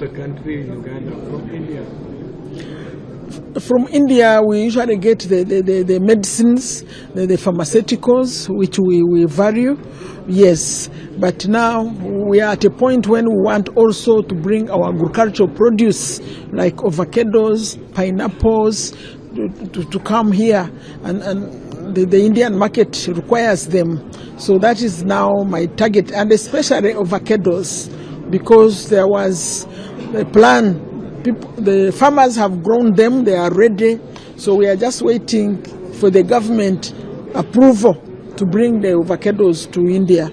the country in Uganda from India? From India, we usually get the medicines, the pharmaceuticals, which we value, yes. But now we are at a point when we want also to bring our agricultural produce, like avocados, pineapples, to come here, and the Indian market requires them. So that is now my target, and especially avocados, because there was a plan. The farmers have grown them, they are ready, so we are just waiting for the government approval to bring the avocados to India.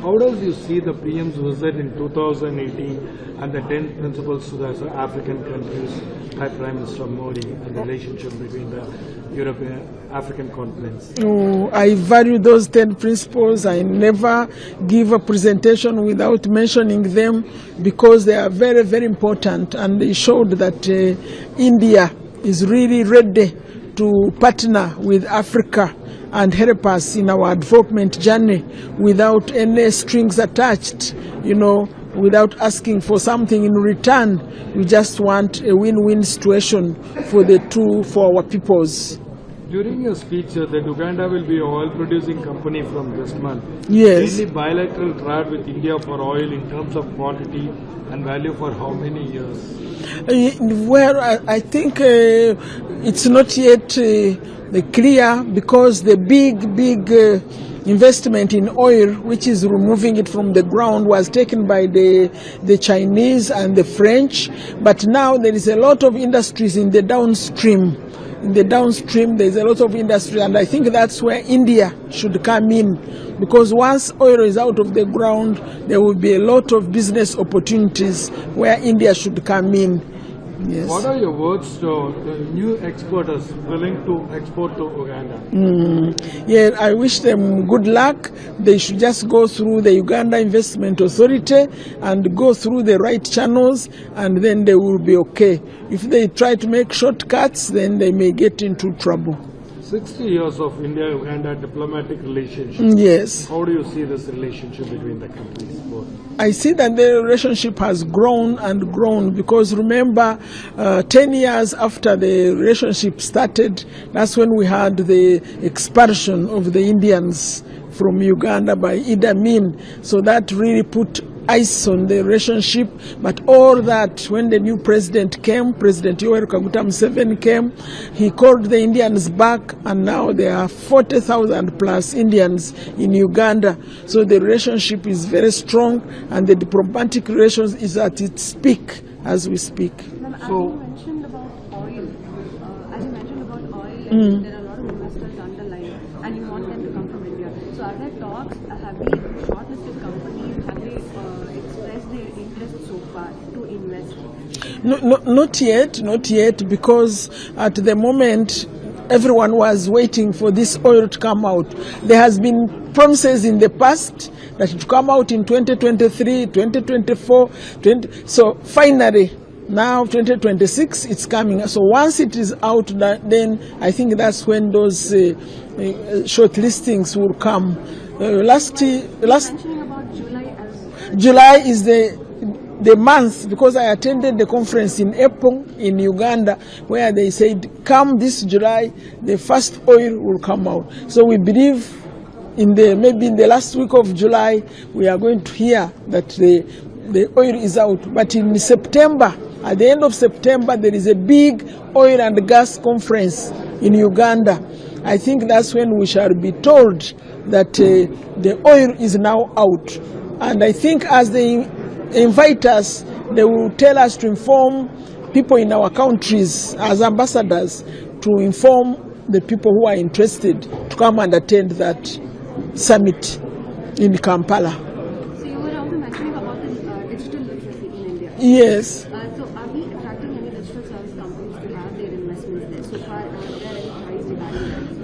How does you see the PM's visit in 2018 and the 10 principles to the African countries by Prime Minister Modi and the relationship between the European African continents? Oh, I value those 10 principles. I never give a presentation without mentioning them because they are very, very important, and they showed that India is really ready to partner with Africa and help us in our development journey without any strings attached, without asking for something in return. We just want a win-win situation for our peoples. During your speech, that Uganda will be an oil-producing company from this month. Yes. Any bilateral trade with India for oil in terms of quantity and value for how many years? Well, I think it's not yet clear, because the big investment in oil, which is removing it from the ground, was taken by the Chinese and the French. But now there is a lot of industries in the downstream. In the downstream, there's a lot of industry, and I think that's where India should come in, because once oil is out of the ground, there will be a lot of business opportunities where India should come in. Yes. What are your words to the new exporters willing to export to Uganda? Yeah, I wish them good luck. They should just go through the Uganda Investment Authority and go through the right channels, and then they will be okay. If they try to make shortcuts, then they may get into trouble. 60 years of India-Uganda diplomatic relationship. Yes. How do you see this relationship between the countries both? I see that the relationship has grown and grown, because remember, 10 years after the relationship started, that's when we had the expulsion of the Indians from Uganda by Idi Amin. So that really put ice on the relationship. But all that, when the new president came, President Joyce Kakuramatsi Kikafunda came, he called the Indians back, and now there are 40,000 plus Indians in Uganda. So the relationship is very strong, and the diplomatic relations is at its peak as we speak. As you mentioned about oil, and there are a lot of investors underlying, and you want them to come from India. So are there talks? Have we shortlisted companies? Have they expressed their interest so far to invest? No, not yet, because at the moment everyone was waiting for this oil to come out. There has been promises in the past that it will come out in 2023, 2024, so finally now 2026 it's coming. So once it is out, then I think that's when those short listings will come. Mentioning about July as July is the month, because I attended the conference in April in Uganda, where they said, come this July, the first oil will come out. So we believe maybe in the last week of July, we are going to hear that the oil is out. But in September, at the end of September, there is a big oil and gas conference in Uganda. I think that's when we shall be told that the oil is now out. And I think as they invite us, they will tell us to inform people in our countries as ambassadors, to inform the people who are interested to come and attend that summit in Kampala. So you were also mentioning about the digital literacy in India. Yes. So are we attracting any digital service companies to have their investments there? So far, are there any price dividends?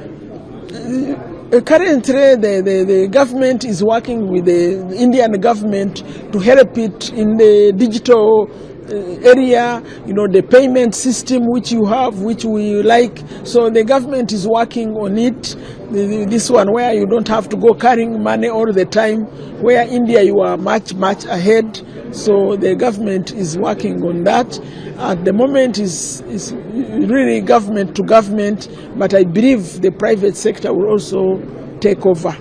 Currently, the government is working with the Indian government to help it in the digital area, the payment system which you have, which we like. So the government is working on it. This one where you don't have to go carrying money all the time, where India you are much ahead. So the government is working on that. At the moment is really government to government, but I believe the private sector will also take over.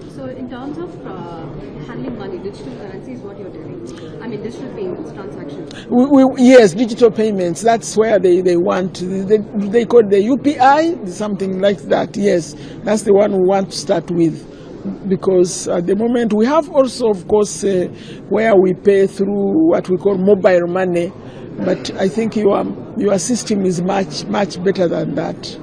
So in terms of handling money, digital currency is what you're doing. I mean, digital payments, transactions. Yes, digital payments. That's where they want. They call the UPI, something like that. Yes, that's the one we want to start with. Because at the moment we have also, of course, where we pay through what we call mobile money, but I think your system is much better than that.